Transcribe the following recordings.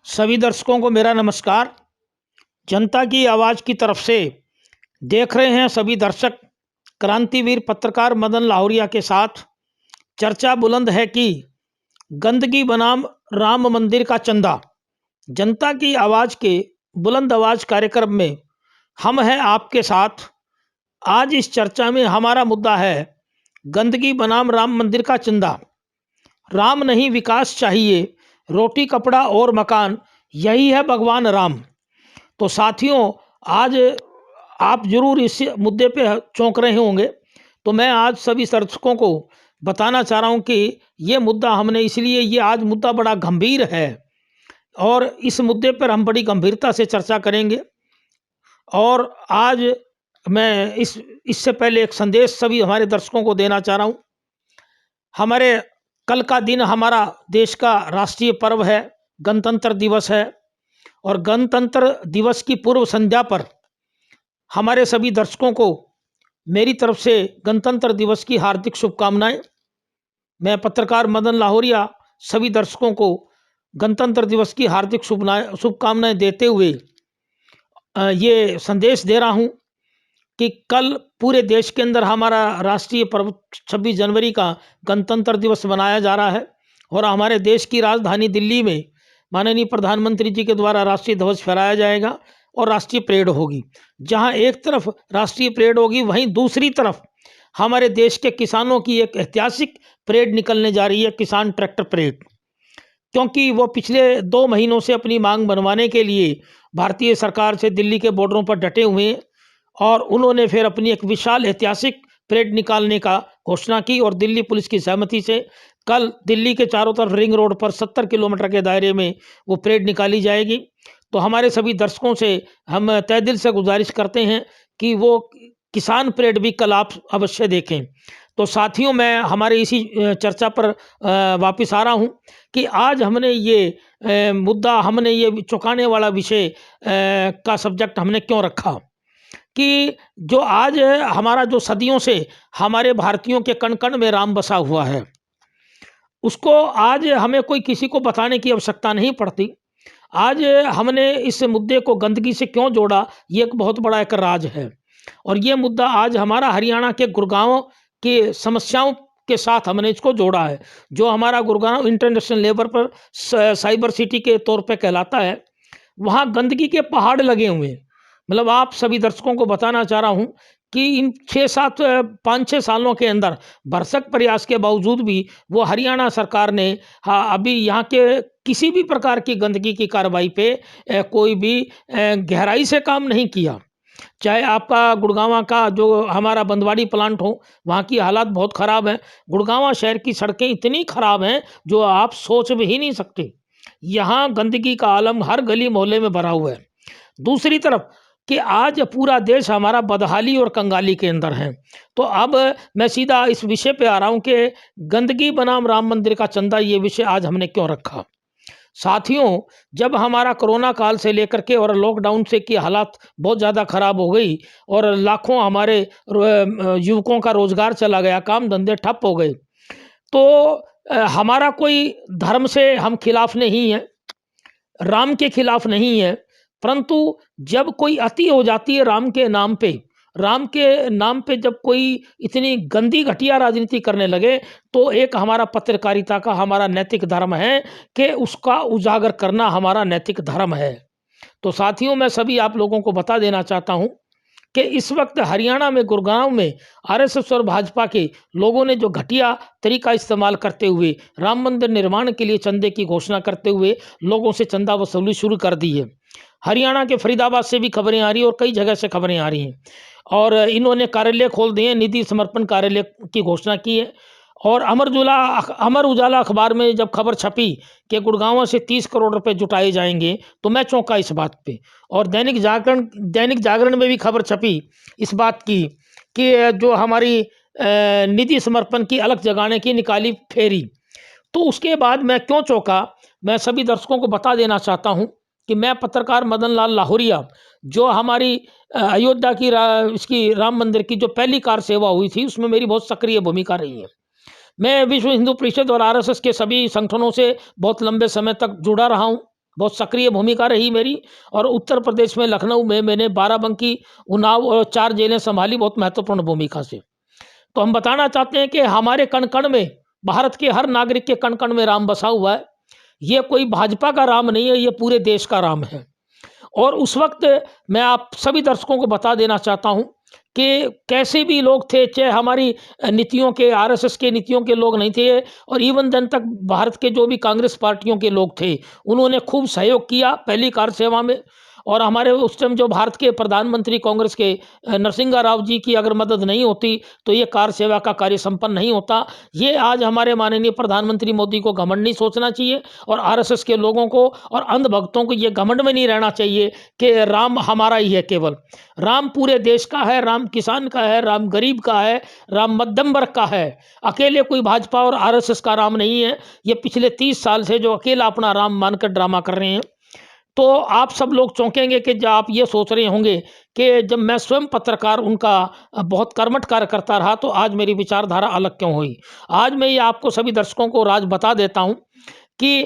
सभी दर्शकों को मेरा नमस्कार। जनता की आवाज़ की तरफ से देख रहे हैं सभी दर्शक। क्रांतिवीर पत्रकार मदन लाहौरिया के साथ चर्चा बुलंद है कि गंदगी बनाम राम मंदिर का चंदा। जनता की आवाज़ के बुलंद आवाज़ कार्यक्रम में हम हैं आपके साथ। आज इस चर्चा में हमारा मुद्दा है गंदगी बनाम राम मंदिर का चंदा। राम नहीं विकास चाहिए, रोटी कपड़ा और मकान, यही है भगवान राम। तो साथियों, आज आप जरूर इस मुद्दे पे चौंक रहे होंगे। तो मैं आज सभी दर्शकों को बताना चाह रहा हूँ कि ये मुद्दा हमने इसलिए, ये आज मुद्दा बड़ा गंभीर है और इस मुद्दे पर हम बड़ी गंभीरता से चर्चा करेंगे। और आज मैं इससे पहले एक संदेश सभी हमारे दर्शकों को देना चाह रहा हूँ। हमारे कल का दिन हमारा देश का राष्ट्रीय पर्व है, गणतंत्र दिवस है। और गणतंत्र दिवस की पूर्व संध्या पर हमारे सभी दर्शकों को मेरी तरफ से गणतंत्र दिवस की हार्दिक शुभकामनाएं। मैं पत्रकार मदन लाहौरिया सभी दर्शकों को गणतंत्र दिवस की हार्दिक शुभकामनाएं देते हुए ये संदेश दे रहा हूं कि कल पूरे देश के अंदर हमारा राष्ट्रीय पर्व 26 जनवरी का गणतंत्र दिवस मनाया जा रहा है। और हमारे देश की राजधानी दिल्ली में माननीय प्रधानमंत्री जी के द्वारा राष्ट्रीय ध्वज फहराया जाएगा और राष्ट्रीय परेड होगी। जहां एक तरफ राष्ट्रीय परेड होगी, वहीं दूसरी तरफ हमारे देश के किसानों की एक ऐतिहासिक परेड निकलने जा रही है, किसान ट्रैक्टर परेड। क्योंकि वो पिछले 2 महीनों से अपनी मांग बनवाने के लिए भारतीय सरकार से दिल्ली के बॉर्डरों पर डटे हुए हैं और उन्होंने फिर अपनी एक विशाल ऐतिहासिक परेड निकालने का घोषणा की। और दिल्ली पुलिस की सहमति से कल दिल्ली के चारों तरफ रिंग रोड पर 70 किलोमीटर के दायरे में वो परेड निकाली जाएगी। तो हमारे सभी दर्शकों से हम तहे दिल से गुजारिश करते हैं कि वो किसान परेड भी कल आप अवश्य देखें। तो साथियों, मैं हमारे इसी चर्चा पर वापस आ रहा हूं कि आज हमने ये मुद्दा, हमने ये चौंकाने वाला विषय का सब्जेक्ट हमने क्यों रखा कि जो आज हमारा, जो सदियों से हमारे भारतीयों के कण कण में राम बसा हुआ है, उसको आज हमें कोई किसी को बताने की आवश्यकता नहीं पड़ती। आज हमने इस मुद्दे को गंदगी से क्यों जोड़ा, ये एक बहुत बड़ा एक राज है। और ये मुद्दा आज हमारा हरियाणा के गुड़गांव के समस्याओं के साथ हमने इसको जोड़ा है। जो हमारा गुड़गांव इंटरनेशनल लेवल पर साइबर सिटी के तौर पे कहलाता है, वहाँ गंदगी के पहाड़ लगे हुए हैं। मतलब आप सभी दर्शकों को बताना चाह रहा हूँ कि इन 5-6 सालों के अंदर भरसक प्रयास के बावजूद भी वो हरियाणा सरकार ने अभी यहाँ के किसी भी प्रकार की गंदगी की कार्रवाई पे कोई भी गहराई से काम नहीं किया। चाहे आपका गुड़गांव का जो हमारा बंदवाड़ी प्लांट हो, वहाँ की हालात बहुत ख़राब है। गुड़गांव शहर की सड़कें इतनी ख़राब हैं जो आप सोच भी ही नहीं सकते। यहाँ गंदगी का आलम हर गली मोहल्ले में भरा हुआ है। दूसरी तरफ कि आज पूरा देश हमारा बदहाली और कंगाली के अंदर है। तो अब मैं सीधा इस विषय पे आ रहा हूँ कि गंदगी बनाम राम मंदिर का चंदा, ये विषय आज हमने क्यों रखा। साथियों, जब हमारा कोरोना काल से लेकर के और लॉकडाउन से की हालात बहुत ज़्यादा ख़राब हो गई और लाखों हमारे युवकों का रोज़गार चला गया, काम धंधे ठप हो गए, तो हमारा कोई धर्म से हम खिलाफ नहीं है, राम के खिलाफ नहीं है, परंतु जब कोई अति हो जाती है राम के नाम पे जब कोई इतनी गंदी घटिया राजनीति करने लगे, तो एक हमारा पत्रकारिता का, हमारा नैतिक धर्म है कि उसका उजागर करना हमारा नैतिक धर्म है। तो साथियों, मैं सभी आप लोगों को बता देना चाहता हूं कि इस वक्त हरियाणा में गुड़गांव में आरएसएस और भाजपा के लोगों ने जो घटिया तरीका इस्तेमाल करते हुए राम मंदिर निर्माण के लिए चंदे की घोषणा करते हुए लोगों से चंदा वसूली शुरू कर दी है। हरियाणा के फरीदाबाद से भी खबरें आ रही हैं और कई जगह से खबरें आ रही हैं। और इन्होंने कार्यालय खोल दिए हैं, निधि समर्पण कार्यालय की घोषणा की है। और अमर उजाला अखबार में जब खबर छपी कि गुड़गांव से 30 करोड़ रुपए जुटाए जाएंगे, तो मैं चौंका इस बात पे। और दैनिक जागरण में भी खबर छपी इस बात की कि जो हमारी निधि समर्पण की अलग जगाने की निकाली फेरी। तो उसके बाद मैं क्यों चौंका, मैं सभी दर्शकों को बता देना चाहता हूँ कि मैं पत्रकार मदन लाल लाहौरिया, जो हमारी अयोध्या की इसकी राम मंदिर की जो पहली कार सेवा हुई थी, उसमें मेरी बहुत सक्रिय भूमिका रही है। मैं विश्व हिंदू परिषद और आरएसएस के सभी संगठनों से बहुत लंबे समय तक जुड़ा रहा हूँ। बहुत सक्रिय भूमिका रही मेरी। और उत्तर प्रदेश में लखनऊ में मैंने बाराबंकी, उन्नाव और 4 जेलें संभाली बहुत महत्वपूर्ण भूमिका से। तो हम बताना चाहते हैं कि हमारे कण-कण में, भारत के हर नागरिक के कण-कण में राम बसा हुआ है। ये कोई भाजपा का राम नहीं है, ये पूरे देश का राम है। और उस वक्त मैं आप सभी दर्शकों को बता देना चाहता हूं कि कैसे भी लोग थे, चाहे हमारी नीतियों के, आरएसएस के नीतियों के लोग नहीं थे, और इवन जन तक भारत के जो भी कांग्रेस पार्टियों के लोग थे, उन्होंने खूब सहयोग किया पहली कार्य सेवा में। और हमारे उस टाइम जो भारत के प्रधानमंत्री कांग्रेस के नरसिंह राव जी की अगर मदद नहीं होती तो ये कार्य सेवा का कार्य संपन्न नहीं होता। ये आज हमारे माननीय प्रधानमंत्री मोदी को घमंड नहीं सोचना चाहिए, और आरएसएस के लोगों को और अंधभक्तों को ये घमंड में नहीं रहना चाहिए कि राम हमारा ही है। केवल राम पूरे देश का है, राम किसान का है, राम गरीब का है, राम मध्यम वर्ग का है। अकेले कोई भाजपा और आरएसएस का राम नहीं है। ये पिछले 30 साल से जो अकेला अपना राम मानकर ड्रामा कर रहे हैं। तो आप सब लोग चौंकेंगे कि जब आप ये सोच रहे होंगे कि जब मैं स्वयं पत्रकार उनका बहुत कर्मठ कार्य करता रहा तो आज मेरी विचारधारा अलग क्यों हुई। आज मैं ये आपको सभी दर्शकों को राज बता देता हूँ कि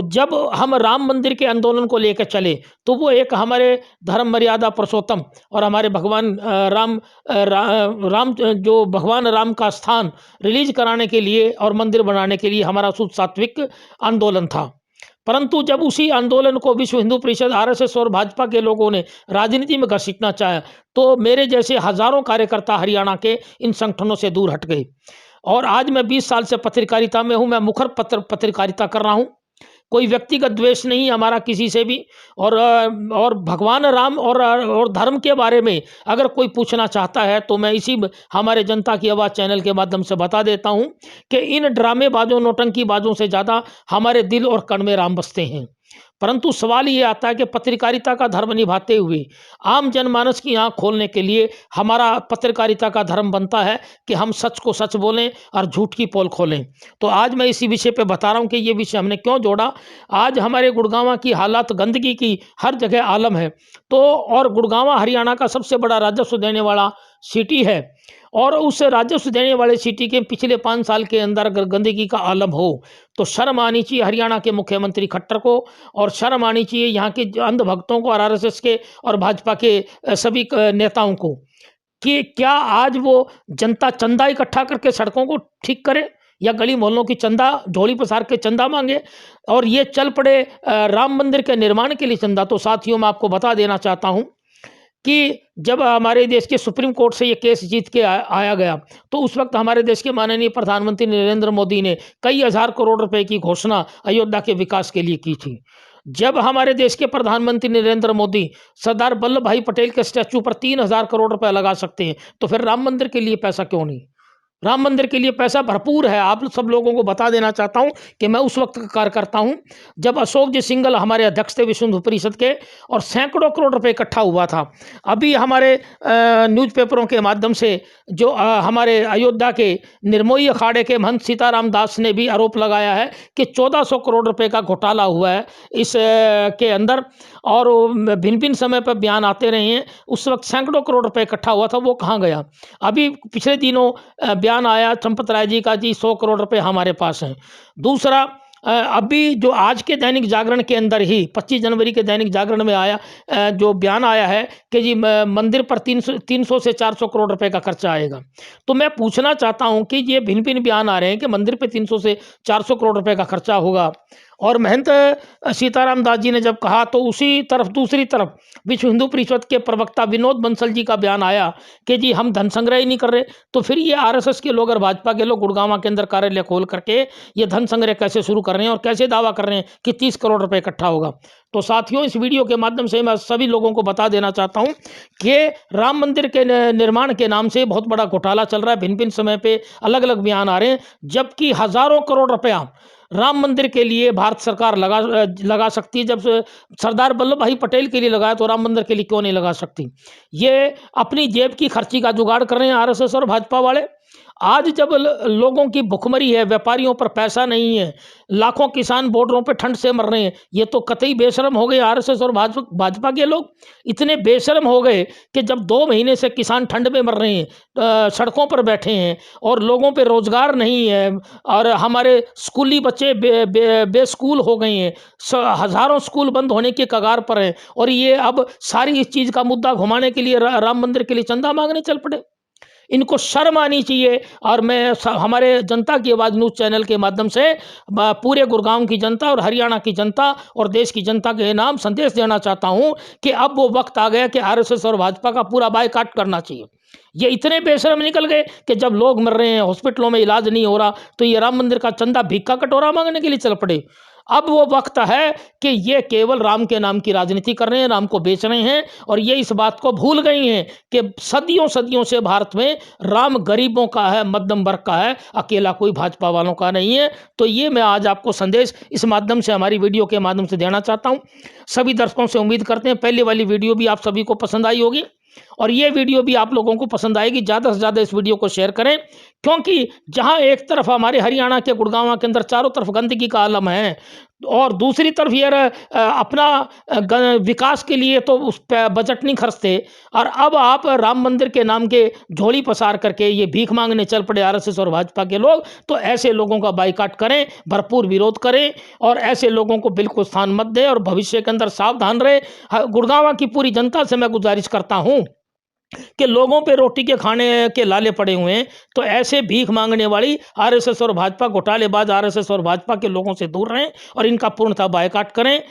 जब हम राम मंदिर के आंदोलन को लेकर चले तो वो एक हमारे धर्म मर्यादा पुरुषोत्तम और हमारे भगवान राम जो भगवान राम का स्थान रिलीज कराने के लिए और मंदिर बनाने के लिए हमारा शुद्ध सात्विक आंदोलन था। परंतु जब उसी आंदोलन को विश्व हिंदू परिषद, आरएसएस और भाजपा के लोगों ने राजनीति में घसीटना चाहा तो मेरे जैसे हजारों कार्यकर्ता हरियाणा के इन संगठनों से दूर हट गए। और आज मैं 20 साल से पत्रकारिता में हूं। मैं मुखर पत्रकारिता कर रहा हूं। कोई व्यक्तिगत द्वेष नहीं हमारा किसी से भी। और भगवान राम और धर्म के बारे में अगर कोई पूछना चाहता है तो मैं इसी हमारे जनता की आवाज़ चैनल के माध्यम से बता देता हूं कि इन ड्रामेबाजों, नौटंकीबाजों से ज़्यादा हमारे दिल और कण में राम बसते हैं। परंतु सवाल ये आता है कि पत्रकारिता का धर्म निभाते हुए आम जनमानस की आंख खोलने के लिए हमारा पत्रकारिता का धर्म बनता है कि हम सच को सच बोलें और झूठ की पोल खोलें। तो आज मैं इसी विषय पे बता रहा हूं कि ये विषय हमने क्यों जोड़ा। आज हमारे गुड़गांव की हालात, गंदगी की हर जगह आलम है। तो और गुड़गांव हरियाणा का सबसे बड़ा राजस्व देने वाला सिटी है, और उस राजस्व देने वाले सिटी के पिछले 5 साल के अंदर अगर गंदगी का आलम हो तो शर्म आनी चाहिए हरियाणा के मुख्यमंत्री खट्टर को, और शर्म आनी चाहिए यहाँ के अंधभक्तों को और आरएसएस के और भाजपा के सभी नेताओं को कि क्या आज वो जनता चंदा इकट्ठा करके सड़कों को ठीक करे या गली मोहल्लों की चंदा झोली पसार के चंदा मांगे, और ये चल पड़े राम मंदिर के निर्माण के लिए चंदा। तो साथियों, मैं आपको बता देना चाहता हूँ कि जब हमारे देश के सुप्रीम कोर्ट से ये केस जीत के आया गया तो उस वक्त हमारे देश के माननीय प्रधानमंत्री नरेंद्र मोदी ने कई हजार करोड़ रुपए की घोषणा अयोध्या के विकास के लिए की थी। जब हमारे देश के प्रधानमंत्री नरेंद्र मोदी सरदार वल्लभ भाई पटेल के स्टैचू पर 3,000 करोड़ रुपए लगा सकते हैं तो फिर राम मंदिर के लिए पैसा क्यों नहीं। राम मंदिर के लिए पैसा भरपूर है। आप सब लोगों को बता देना चाहता हूं कि मैं उस वक्त का कार्य करता हूं जब अशोक जी सिंघल हमारे अध्यक्ष थे विश्व हिंदू परिषद के, और सैकड़ों करोड़ रुपए इकट्ठा हुआ था। अभी हमारे न्यूज़पेपरों के माध्यम से जो हमारे अयोध्या के निर्मोही अखाड़े के महंत सीताराम दास ने भी आरोप लगाया है कि 1400 करोड़ रुपए का घोटाला हुआ है इस के अंदर, और भिन्न भिन्न समय पर बयान आते रहे हैं। उस वक्त सैकड़ों करोड़ रुपए इकट्ठा हुआ था, वो कहाँ गया। अभी पिछले दिनों बयान आया चंपत राय जी का, जी 100 करोड़ रुपए हमारे पास हैं। दूसरा, अभी जो आज के दैनिक जागरण के अंदर ही 25 जनवरी के दैनिक जागरण में आया जो बयान आया है कि जी मंदिर पर 300 से 400 करोड़ रुपए का खर्चा आएगा। तो मैं पूछना चाहता हूं कि ये भिन्न भिन्न बयान आ रहे हैं कि मंदिर पे 300 से 400 करोड़ रुपए का खर्चा होगा, और महंत सीताराम दास जी ने जब कहा तो उसी तरफ दूसरी तरफ विश्व हिंदू परिषद के प्रवक्ता विनोद बंसल जी का बयान आया कि जी हम धन संग्रह ही नहीं कर रहे। तो फिर ये आरएसएस के लोग और भाजपा के लोग गुड़गांव के अंदर कार्यालय खोल करके ये धन संग्रह कैसे शुरू कर रहे हैं और कैसे दावा कर रहे हैं कि 30 करोड़ रुपए इकट्ठा होगा। तो साथियों, इस वीडियो के माध्यम से मैं सभी लोगों को बता देना चाहता हूं कि राम मंदिर के निर्माण के नाम से बहुत बड़ा घोटाला चल रहा है। भिन्न भिन्न समय पे अलग अलग बयान आ रहे हैं, जबकि हजारों करोड़ रुपया राम मंदिर के लिए भारत सरकार लगा सकती है। जब सरदार वल्लभ भाई पटेल के लिए लगाया तो राम मंदिर के लिए क्यों नहीं लगा सकती। ये अपनी जेब की खर्ची का जुगाड़ कर रहे हैं आरएसएस और भाजपा वाले। आज जब लोगों की भुखमरी है, व्यापारियों पर पैसा नहीं है, लाखों किसान बॉर्डरों पे ठंड से मर रहे हैं, ये तो कतई बेशर्म हो गए आरएसएस और भाजपा के लोग। इतने बेशर्म हो गए कि जब 2 महीने से किसान ठंड में मर रहे हैं, सड़कों पर बैठे हैं और लोगों पे रोजगार नहीं है, और हमारे स्कूली बच्चे बेस्कूल हो गए हैं, हजारों स्कूल बंद होने के कगार पर हैं, और ये अब सारी इस चीज़ का मुद्दा घुमाने के लिए राम मंदिर के लिए चंदा मांगने चल पड़े। इनको शर्म आनी चाहिए। और मैं हमारे जनता की आवाज़ न्यूज़ चैनल के माध्यम से पूरे गुड़गांव की जनता और हरियाणा की जनता और देश की जनता के नाम संदेश देना चाहता हूं कि अब वो वक्त आ गया कि आरएसएस और भाजपा का पूरा बायकॉट करना चाहिए। ये इतने बेशर्म निकल गए कि जब लोग मर रहे हैं, हॉस्पिटलों में इलाज नहीं हो रहा, तो ये राम मंदिर का चंदा भिक्का कटोरा मांगने के लिए चल पड़े। अब वो वक्त है कि ये केवल राम के नाम की राजनीति कर रहे हैं, राम को बेच रहे हैं, और ये इस बात को भूल गई हैं कि सदियों सदियों से भारत में राम गरीबों का है, मध्यम वर्ग का है, अकेला कोई भाजपा वालों का नहीं है। तो ये मैं आज आपको संदेश इस माध्यम से, हमारी वीडियो के माध्यम से देना चाहता हूँ। सभी दर्शकों से उम्मीद करते हैं पहले वाली वीडियो भी आप सभी को पसंद आई होगी, और ये वीडियो भी आप लोगों को पसंद आएगी। ज़्यादा से ज़्यादा इस वीडियो को शेयर करें, क्योंकि जहां एक तरफ हमारे हरियाणा के गुड़गांव के अंदर चारों तरफ गंदगी का आलम है, और दूसरी तरफ ये अपना विकास के लिए तो उस पर बजट नहीं खर्चते, और अब आप राम मंदिर के नाम के झोली पसार करके ये भीख मांगने चल पड़े आरएसएस और भाजपा के लोग। तो ऐसे लोगों का बाइकाट करें, भरपूर विरोध करें, और ऐसे लोगों को बिल्कुल स्थान मत दें, और भविष्य के अंदर सावधान रहे। गुड़गांव की पूरी जनता से मैं गुजारिश करता हूं कि लोगों पे रोटी के खाने के लाले पड़े हुए हैं, तो ऐसे भीख मांगने वाली आरएसएस और भाजपा, घोटालेबाज आरएसएस और भाजपा के लोगों से दूर रहें और इनका पूर्णतः बायकॉट करें।